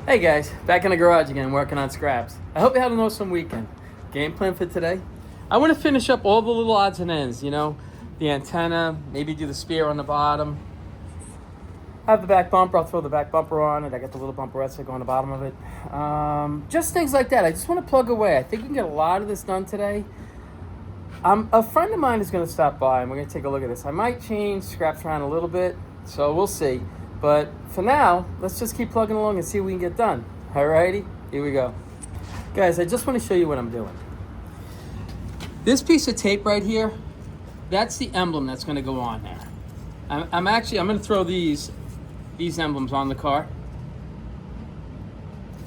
Hey guys, back in the garage again working on scraps. I hope you had an awesome weekend. Game plan for today? I want to finish up all the little odds and ends, the antenna, maybe do the spear on the bottom. I have the back bumper, I'll throw the back bumper on it. I got the little bumperettes that go on the bottom of it. Just things like that. I just want to plug away. I think we can get a lot of this done today. A friend of mine is going to stop by and we're going to take a look at this. I might change scraps around a little bit, so we'll see. But for now, let's just keep plugging along and see what we can get done. Alrighty, here we go. Guys, I just want to show you what I'm doing. This piece of tape right here, that's the emblem that's going to go on there. I'm going to throw these emblems on the car.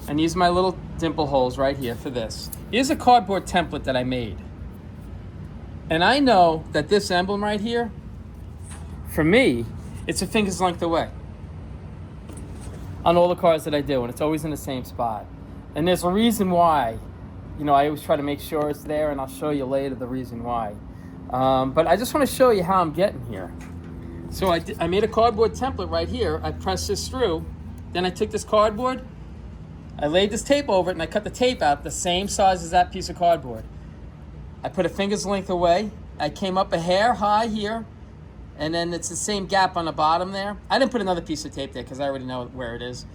And these are my little dimple holes right here for this. Here's a cardboard template that I made. And I know that this emblem right here, for me, it's a finger's length away on all the cars that I do, and it's always in the same spot. And there's a reason why. I always try to make sure it's there, and I'll show you later the reason why. But I just want to show you how I'm getting here. So I made a cardboard template right here. I pressed this through. Then I took this cardboard, I laid this tape over it, and I cut the tape out the same size as that piece of cardboard. I put a finger's length away. I came up a hair high here, and then it's the same gap on the bottom there. I didn't put another piece of tape there because I already know where it is.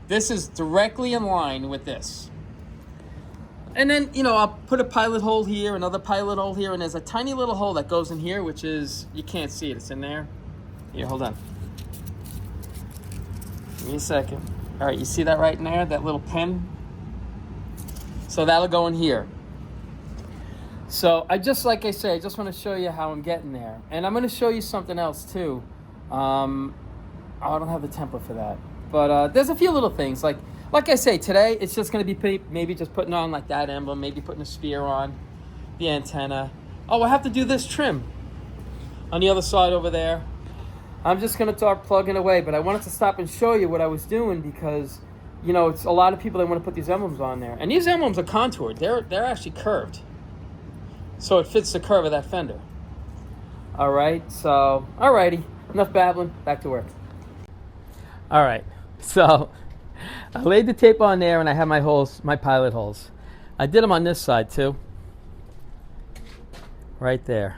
This is directly in line with this. And then, I'll put a pilot hole here, another pilot hole here, and there's a tiny little hole that goes in here, which is, you can't see it, it's in there. Here, hold on. Give me a second. All right, you see that right in there, that little pin? So that'll go in here. So I just want to show you how I'm getting there. And I'm going to show you something else too. I don't have the template for that. But there's a few little things. Like I say, today it's just going to be maybe just putting on like that emblem, maybe putting a spear on, the antenna. Oh, I have to do this trim on the other side over there. I'm just going to start plugging away. But I wanted to stop and show you what I was doing because, it's a lot of people that want to put these emblems on there. And these emblems are contoured. They're actually curved. So it fits the curve of that fender. All right, so, alrighty, enough babbling, back to work. All right, so I laid the tape on there and I have my holes, my pilot holes. I did them on this side too. Right there.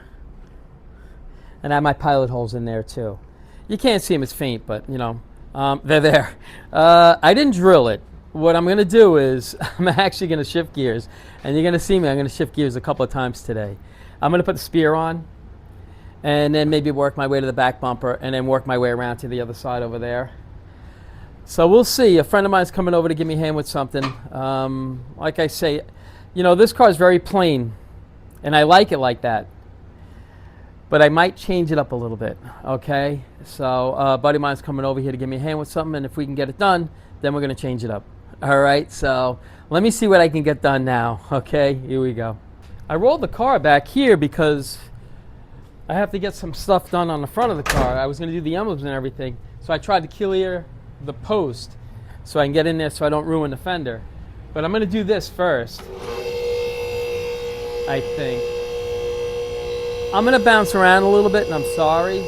And I have my pilot holes in there too. You can't see them, it's faint, but they're there. I didn't drill it. What I'm going to do is I'm actually going to shift gears, and you're going to see me. I'm going to shift gears a couple of times today. I'm going to put the spear on, and then maybe work my way to the back bumper, and then work my way around to the other side over there. So we'll see. A friend of mine's coming over to give me a hand with something. Like I say, this car is very plain, and I like it like that. But I might change it up a little bit, okay? So a buddy of mine's coming over here to give me a hand with something, and if we can get it done, then we're going to change it up. All right, so let me see what I can get done now. Okay, here we go. I rolled the car back here because I have to get some stuff done on the front of the car. I was going to do the emblems and everything, so I tried to clear the post so I can get in there so I don't ruin the fender. But I'm going to do this first, I think. I'm going to bounce around a little bit, and I'm sorry.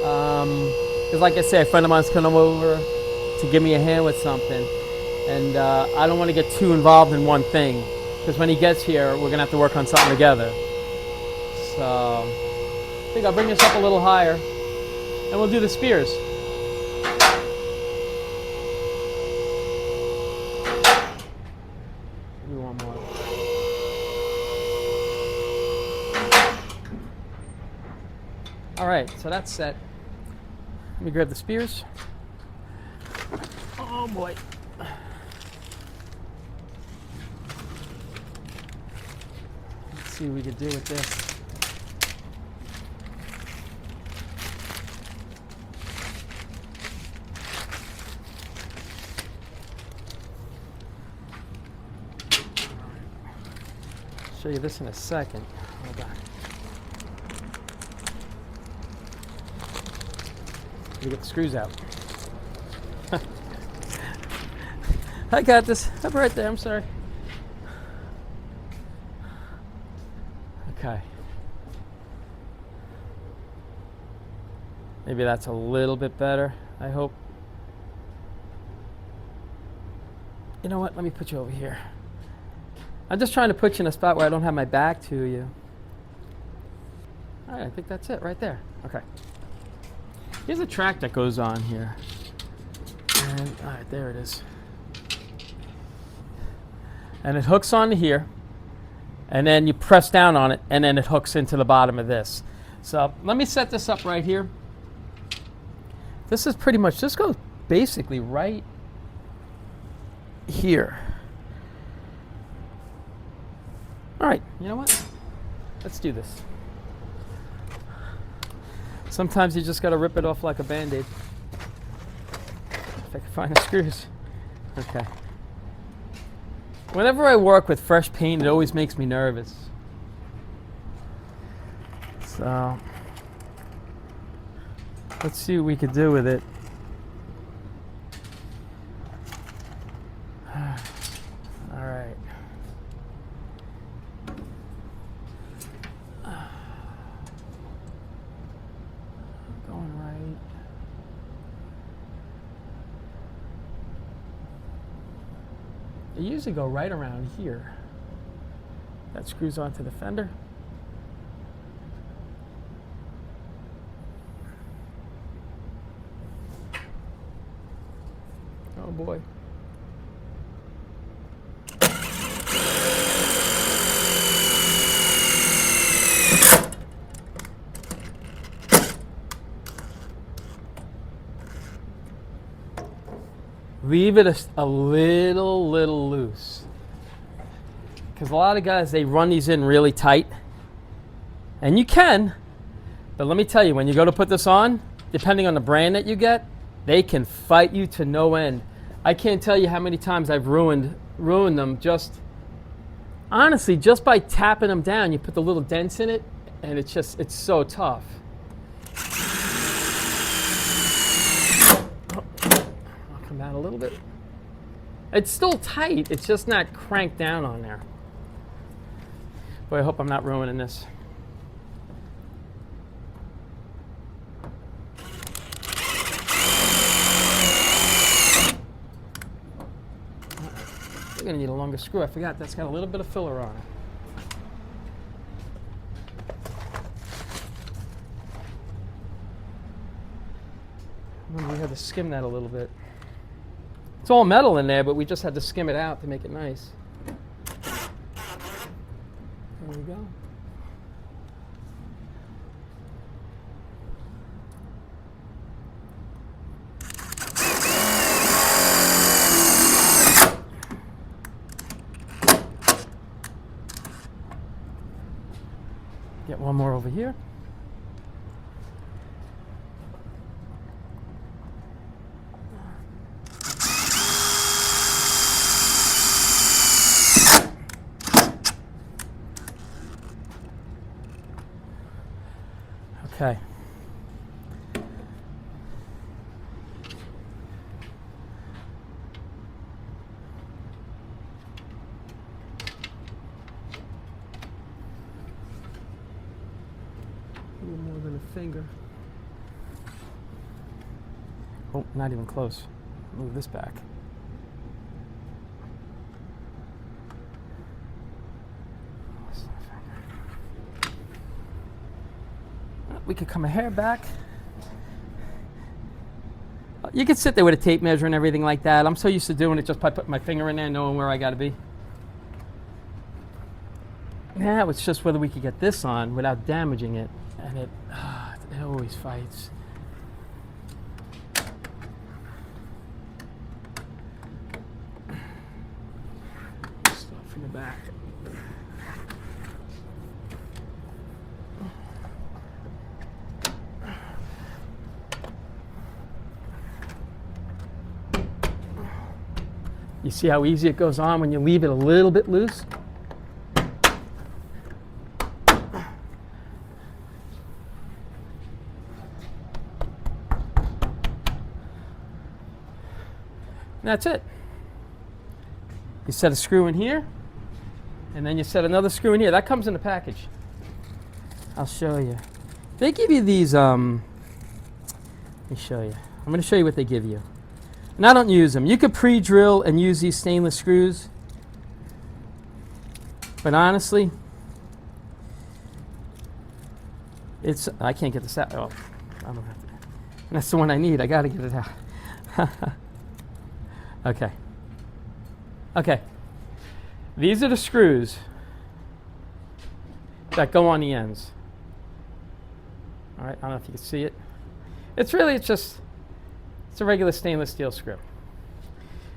Because like I say, a friend of mine's coming over to give me a hand with something, and I don't want to get too involved in one thing because when he gets here we're gonna have to work on something together. So I think I'll bring this up a little higher and we'll do the spears. Do one more. All right, so that's set. Let me grab the spears. Oh boy. Let's see what we can do with this. Show you this in a second. Hold on. Let me get the screws out. I got this. I'm right there. I'm sorry. Okay. Maybe that's a little bit better, I hope. You know what? Let me put you over here. I'm just trying to put you in a spot where I don't have my back to you. All right, I think that's it right there. Okay. Here's a track that goes on here. And, all right, there it is. And it hooks onto here. And then you press down on it, and then it hooks into the bottom of this. So let me set this up right here. This is pretty much, this goes basically right here. All right, you know what? Let's do this. Sometimes you just got to rip it off like a Band-Aid. If I can find the screws. Okay. Whenever I work with fresh paint, it always makes me nervous. So, let's see what we could do with it. All right. Going right. They usually go right around here. That screws onto the fender. Oh boy. Leave it a little loose. Because a lot of guys, they run these in really tight. And you can, but let me tell you, when you go to put this on, depending on the brand that you get, they can fight you to no end. I can't tell you how many times I've ruined them just, honestly, just by tapping them down. You put the little dents in it, and it's so tough. I'll come down a little bit. It's still tight, it's just not cranked down on there. Boy, I hope I'm not ruining this. We're gonna need a longer screw. I forgot that's got a little bit of filler on it. Remember, we had to skim that a little bit. It's all metal in there, but we just had to skim it out to make it nice. There we go. Get one more over here. Okay. A little more than a finger. Oh, not even close. Move this back. We could come a hair back. You could sit there with a tape measure and everything like that. I'm so used to doing it just by putting my finger in there and knowing where I got to be. Now it's just whether we could get this on without damaging it. And it always fights. Start from the back. You see how easy it goes on when you leave it a little bit loose? And that's it. You set a screw in here, and then you set another screw in here. That comes in the package. I'll show you. They give you these, let me show you. I'm going to show you what they give you. And I don't use them. You could pre-drill and use these stainless screws. But honestly, I can't get this out. Oh, I don't have to. That's the one I need. I got to get it out. Okay. Okay. These are the screws that go on the ends. All right, I don't know if you can see it. It's a regular stainless steel screw.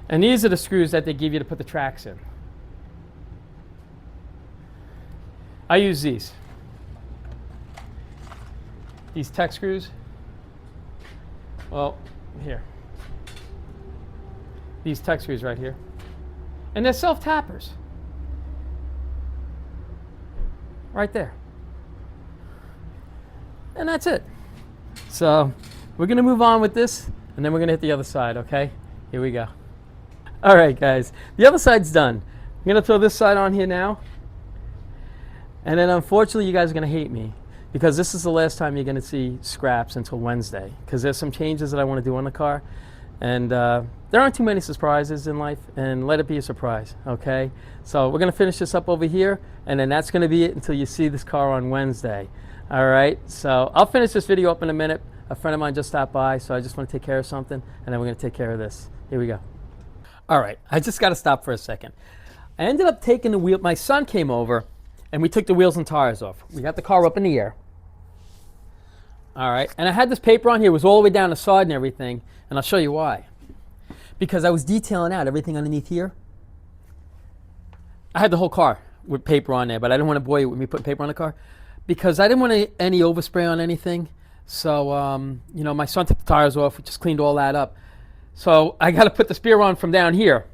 And these are the screws that they give you to put the tracks in. I use these. These tech screws. Well, here. These tech screws right here. And they're self-tappers. Right there. And that's it. So we're going to move on with this, and then we're going to hit the other side, okay? Here we go. All right, guys. The other side's done. I'm going to throw this side on here now. And then unfortunately, you guys are going to hate me, because this is the last time you're going to see scraps until Wednesday, because there's some changes that I want to do on the car. And there aren't too many surprises in life, and let it be a surprise, okay? So we're going to finish this up over here, and then that's going to be it until you see this car on Wednesday. All right, so I'll finish this video up in a minute. A friend of mine just stopped by, so I just want to take care of something, and then we're going to take care of this. Here we go. All right, I just got to stop for a second. I ended up taking the wheel. My son came over, and we took the wheels and tires off. We got the car up in the air. All right, and I had this paper on here. It was all the way down the side and everything, and I'll show you why. Because I was detailing out everything underneath here. I had the whole car with paper on there, but I didn't want to bore you with me putting paper on the car, because I didn't want any overspray on anything. So, you know, my son took the tires off. We just cleaned all that up. So I got to put the spear on from down here.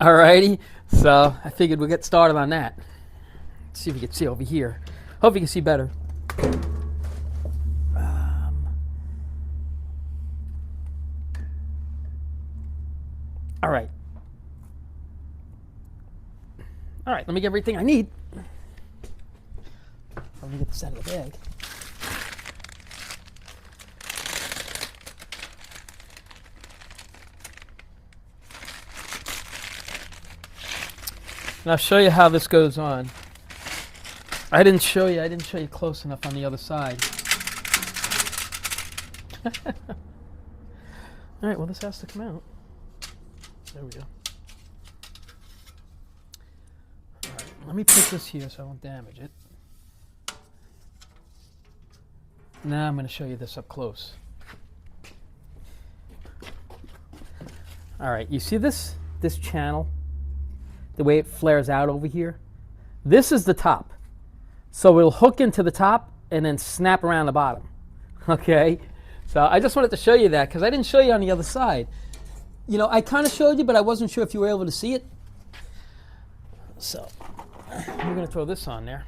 All righty. So I figured we'll get started on that. Let's see if we can see over here. Hope you can see better. All right. All right, let me get everything I need. Let me get this out of the bag. And I'll show you how this goes on. I didn't show you close enough on the other side. All right, well, this has to come out. There we go. All right, let me put this here so I won't damage it. Now I'm going to show you this up close. All right, you see this channel? The way it flares out over here? This is the top. So it'll hook into the top and then snap around the bottom. Okay? So I just wanted to show you that, because I didn't show you on the other side. You know, I kind of showed you, but I wasn't sure if you were able to see it. So we're going to throw this on there.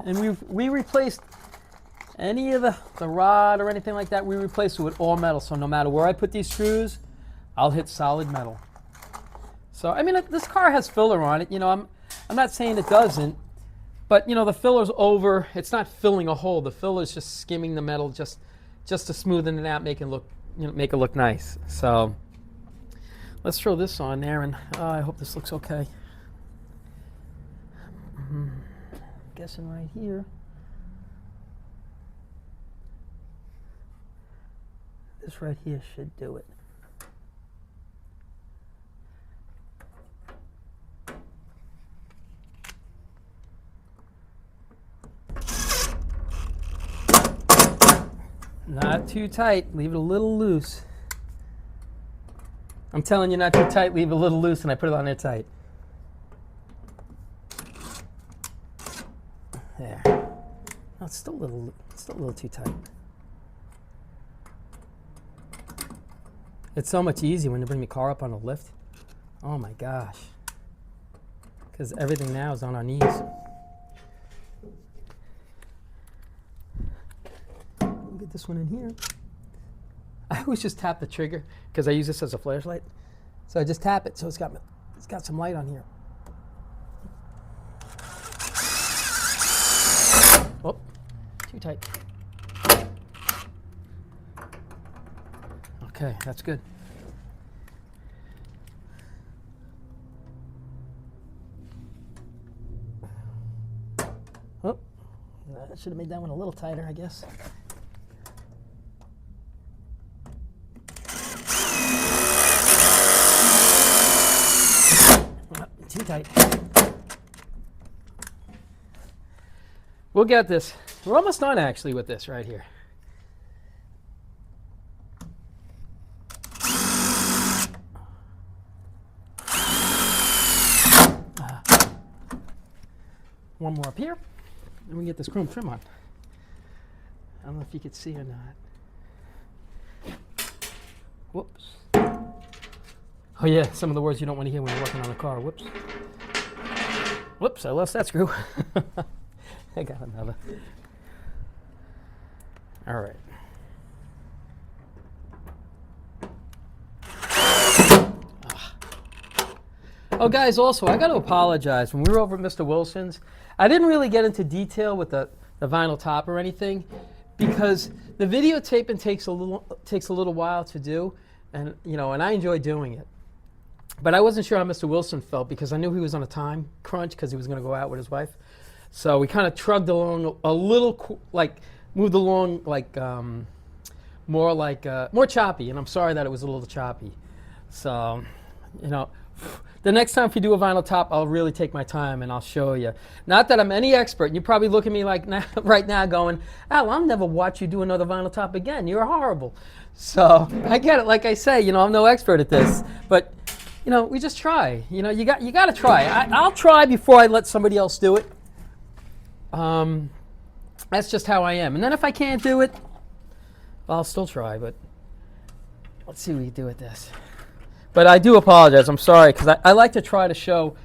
And we replaced any of the rod or anything like that. We replaced it with all metal. So no matter where I put these screws, I'll hit solid metal. So, I mean, this car has filler on it. You know, I'm not saying it doesn't, but, you know, the filler's over. It's not filling a hole. The filler's just skimming the metal just to smoothen it out, make it look nice. So let's throw this on there, and I hope this looks okay. Guessing right here. This right here should do it. Not too tight, leave it a little loose. I'm telling you, not too tight, leave it a little loose, and I put it on there tight. There. No, it's still a little too tight. It's so much easier when you bring the car up on a lift. Oh my gosh. Because everything now is on our knees. Get this one in here. I always just tap the trigger because I use this as a flashlight. So I just tap it, so it's got some light on here. Oh, too tight. Okay, that's good. Oh, I should have made that one a little tighter, I guess. Too tight. We'll get this. We're almost done actually with this right here. One more up here, and we get this chrome trim on. I don't know if you could see or not. Whoops. Oh yeah, some of the words you don't want to hear when you're working on a car. Whoops. Whoops, I lost that screw. I got another. All right. Oh, guys, also, I got to apologize. When we were over at Mr. Wilson's, I didn't really get into detail with the vinyl top or anything because the videotaping takes a little while to do, and and I enjoy doing it. But I wasn't sure how Mr. Wilson felt because I knew he was on a time crunch because he was going to go out with his wife. So we kind of trugged along a little, moved along more choppy. And I'm sorry that it was a little choppy. So, the next time if you do a vinyl top, I'll really take my time and I'll show you. Not that I'm any expert. You probably look at me right now going, Al, I'll never watch you do another vinyl top again. You're horrible. So I get it. Like I say, I'm no expert at this. But, we just try. You got to try. I'll try before I let somebody else do it. That's just how I am. And then if I can't do it, I'll still try. But let's see what we do with this. But I do apologize. I'm sorry, because I like to try to show,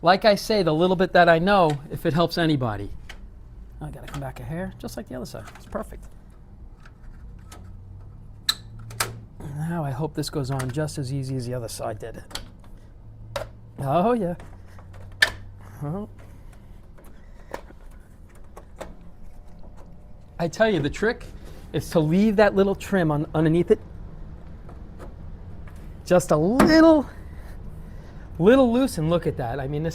like I say, the little bit that I know, if it helps anybody. I got to come back a hair, just like the other side. It's perfect. Now I hope this goes on just as easy as the other side did. Oh, yeah. Oh. I tell you, the trick is to leave that little trim underneath it. Just a little loose, and look at that. I mean,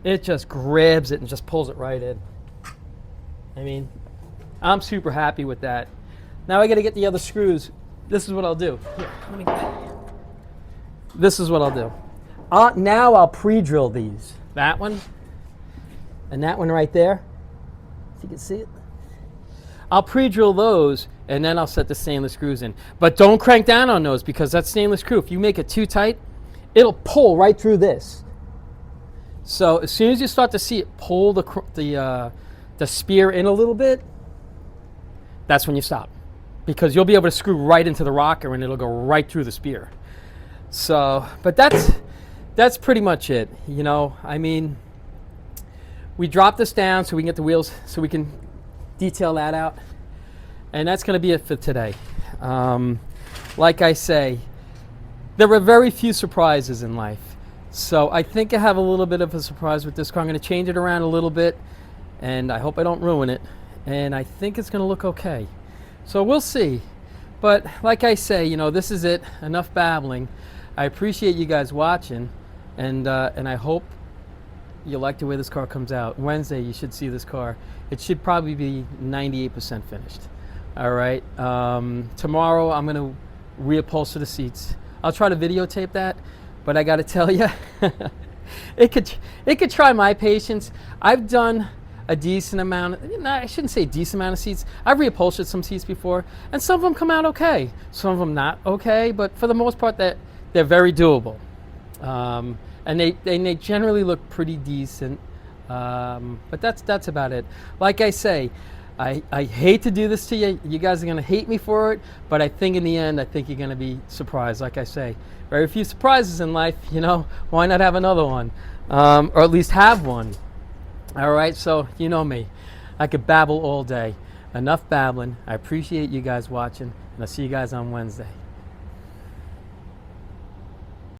it just grabs it and just pulls it right in. I mean, I'm super happy with that. Now I got to get the other screws. This is what I'll do. Here, this is what I'll do. Now I'll pre-drill these. That one and that one right there. If you can see it. I'll pre-drill those, and then I'll set the stainless screws in. But don't crank down on those, because that stainless screw, if you make it too tight, it'll pull right through this. So as soon as you start to see it pull the spear in a little bit, that's when you stop. Because you'll be able to screw right into the rocker, and it'll go right through the spear. So, but that's pretty much it. I mean, we drop this down so we can get the wheels, so we can detail that out, and that's going to be it for today. Like I say, there were very few surprises in life, so I think I have a little bit of a surprise with this car. I'm going to change it around a little bit, and I hope I don't ruin it, and I think it's going to look okay. So we'll see. But like I say, this is it. Enough babbling. I appreciate you guys watching, and I hope you like the way this car comes out. Wednesday, you should see this car. It should probably be 98% finished. All right. Tomorrow, I'm going to reupholster the seats. I'll try to videotape that, but I got to tell you, it could try my patience. I've done a decent amount. I shouldn't say a decent amount of seats. I've reupholstered some seats before, and some of them come out okay. Some of them not okay, but for the most part, they're very doable. And they generally look pretty decent, but that's about it. Like I say, I hate to do this to you. You guys are going to hate me for it, but I think in the end, I think you're going to be surprised. Like I say, very few surprises in life. Why not have another one, or at least have one? All right, so you know me. I could babble all day. Enough babbling. I appreciate you guys watching, and I'll see you guys on Wednesday.